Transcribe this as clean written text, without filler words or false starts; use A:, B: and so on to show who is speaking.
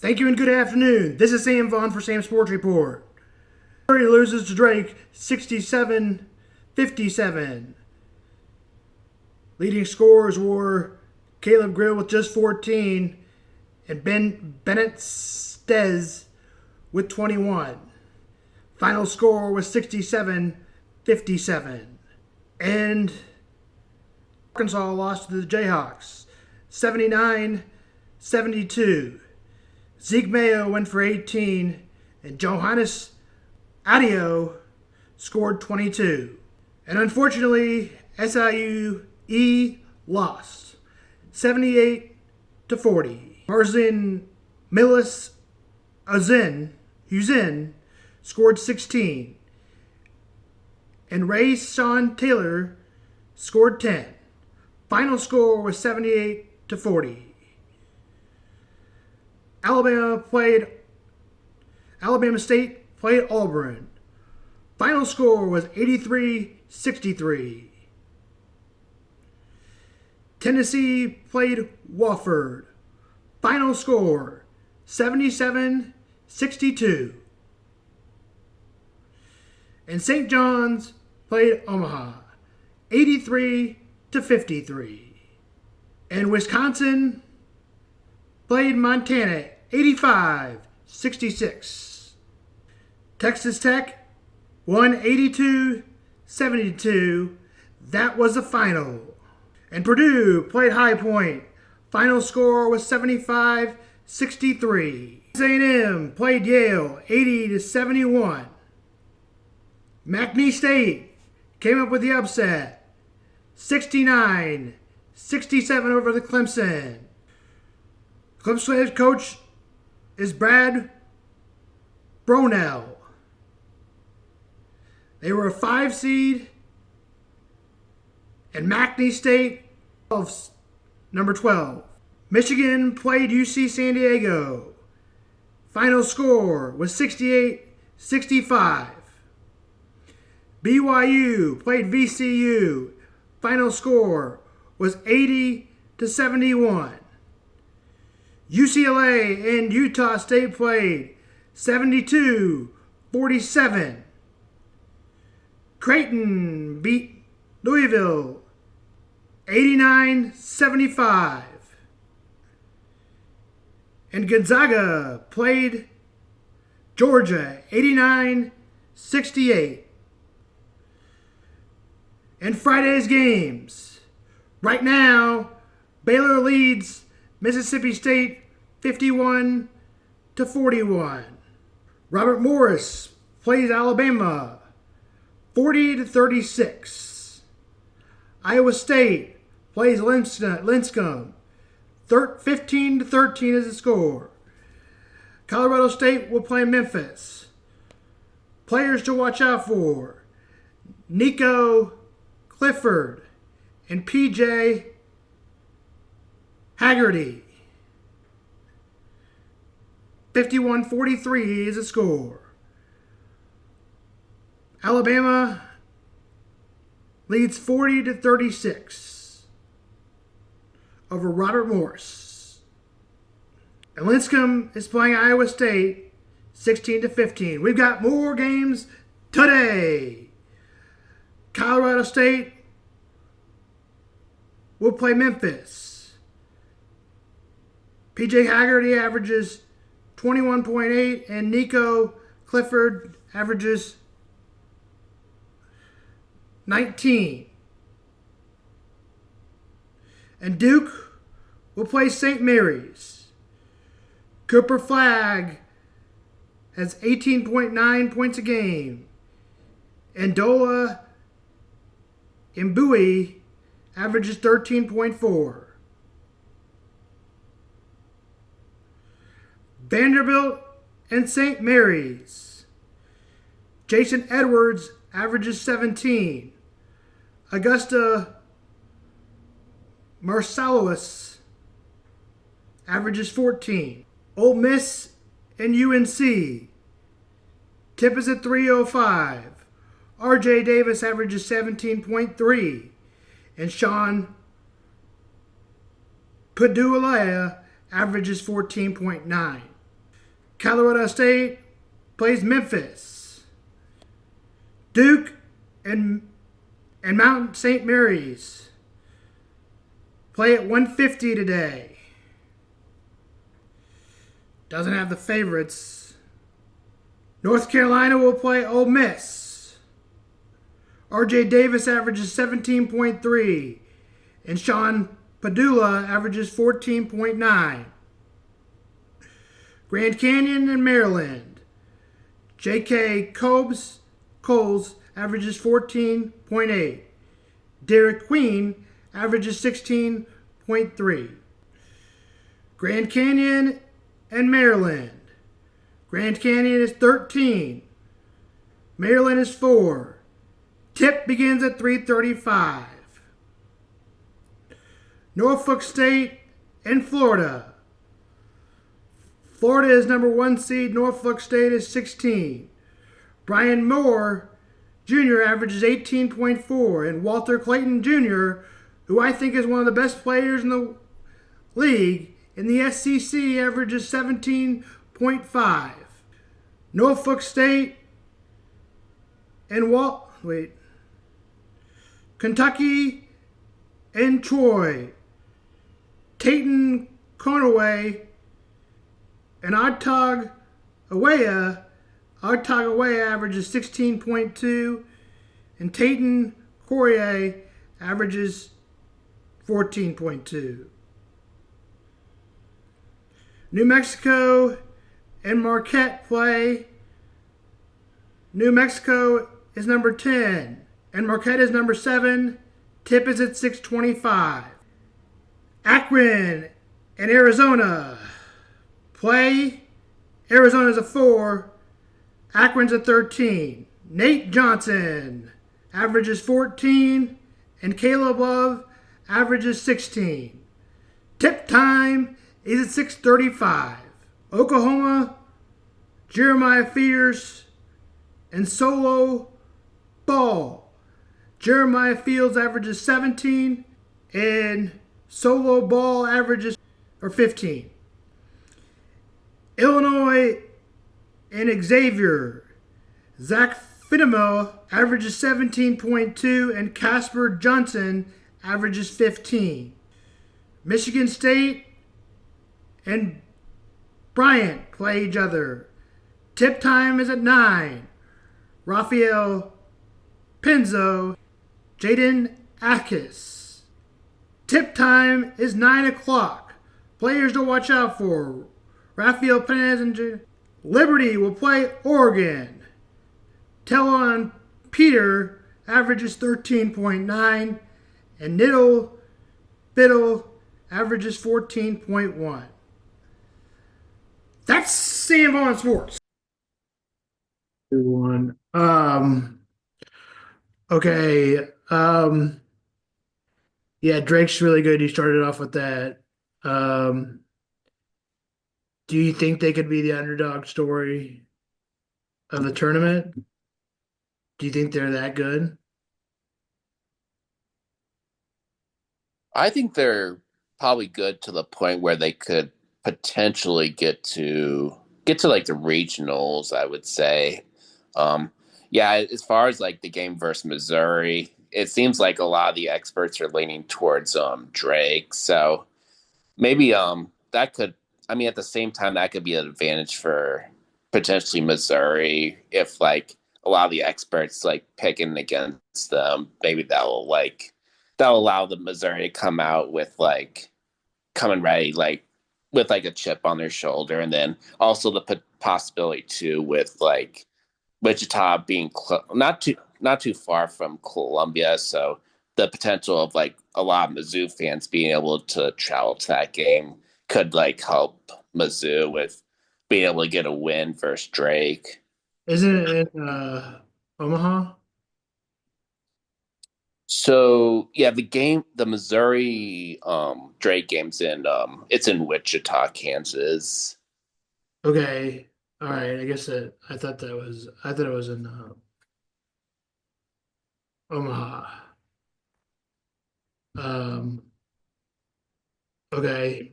A: Thank you and good afternoon. This is Sam Vaughn for Sam Sports Report. Missouri loses to Drake 67-57. Leading scorers were Caleb Grill with just 14 and Bennett Stez with 21. Final score was 67-57. And Arkansas lost to the Jayhawks 79-72. Zeke Mayo went for 18, and Johannes Adio scored 22. And unfortunately, SIU lost 78-40. Marzin Milis Huzin scored 16, and Ray Sean Taylor scored 10. Final score was 78-40. Alabama State played Auburn. Final score was 83-63. Tennessee played Wofford. Final score 77-62. And St. John's played Omaha 83-53. And Wisconsin played Montana 85-66. Texas Tech won 82-72. That was the final. And Purdue played High Point. Final score was 75-63. A&M played Yale 80-71. McNeese State came up with the upset 69-67 over the Clemson. Clemson head coach is Brad Brownell. They were a 5 seed, and McNeese State number 12. Michigan played UC San Diego. Final score was 68-65. BYU played VCU. Final score was 80-71. UCLA and Utah State played 72-47. Creighton beat Louisville 89-75. And Gonzaga played Georgia 89-68. And Friday's games. Right now, Baylor leads Mississippi State 51-41. Robert Morris plays Alabama 40-36. Iowa State plays Lipscomb 15-13 is the score. Colorado State will play Memphis. Players to watch out for: Nico Clifford and PJ Haggerty. 51-43 is the score. Alabama leads 40-36 over Robert Morris. And Lipscomb is playing Iowa State 16-15. We've got more games today. Colorado State will play Memphis. PJ Haggerty averages 21.8, and Nico Clifford averages 19. And Duke will play St. Mary's. Cooper Flagg has 18.9 points a game. And Dola Mbui averages 13.4. Vanderbilt and St. Mary's. Jason Edwards averages 17. Augusta Marsalis averages 14. Ole Miss and UNC. Tip is at 3:05. RJ Davis averages 17.3. And Sean Padualea averages 14.9. Colorado State plays Memphis. Duke and Mount St. Mary's play at 1:50 today. Doesn't have the favorites. North Carolina will play Ole Miss. R.J. Davis averages 17.3, and Sean Padula averages 14.9. Grand Canyon and Maryland. J.K. Coles averages 14.8. Derek Queen averages 16.3. Grand Canyon and Maryland. Grand Canyon is 13. Maryland is 4. Tip begins at 3:35. Norfolk State and Florida. Florida is number 1 seed. Norfolk State is 16. Brian Moore Jr. averages 18.4. And Walter Clayton Jr., who I think is one of the best players in the league, in the SEC, averages 17.5. Norfolk State and Kentucky and Troy. Tayton Conaway and Otog Awaya averages 16.2, and Tayton Courier averages 14.2. New Mexico and Marquette play. New Mexico is number 10, and Marquette is number 7. Tip is at 6:25. Akron and Arizona play. Arizona's a 4. Akron's a 13. Nate Johnson averages 14, and Caleb Love averages 16. Tip time is at 6:35. Oklahoma, Jeremiah Fears, and Solo Ball. Jeremiah Fields averages 17, and Solo Ball averages 15. Illinois and Xavier. Zach Finemo averages 17.2, and Casper Johnson averages 15. Michigan State and Bryant play each other. Tip time is at 9. Rafael Penzo, Jaden Akis. Tip time is 9 o'clock. Players to watch out for. Rafael Penez and Liberty will play Oregon. Telon Peter averages 13.9, and Biddle averages 14.1. That's Sam Vaughn Sports. 2-1. Okay. Yeah, Drake's really good. He started off with that. Do you think they could be the underdog story of the tournament? Do you think they're that good?
B: I think they're probably good to the point where they could potentially get to like the regionals, I would say. Um, yeah, as far as like the game versus Missouri, it seems like a lot of the experts are leaning towards Drake. So maybe that could, I mean, at the same time that could be an advantage for potentially Missouri if like a lot of the experts like picking against them. Maybe that'll allow the Missouri to come out with like coming ready, like with like a chip on their shoulder, and then also the possibility too with like Wichita being not too far from Columbia, so the potential of like a lot of Mizzou fans being able to travel to that game could like help Mizzou with being able to get a win versus Drake.
A: Isn't it in Omaha?
B: So yeah, the Missouri Drake game's in it's in Wichita, Kansas.
A: Okay. All right. I thought it was in Omaha. Um, okay.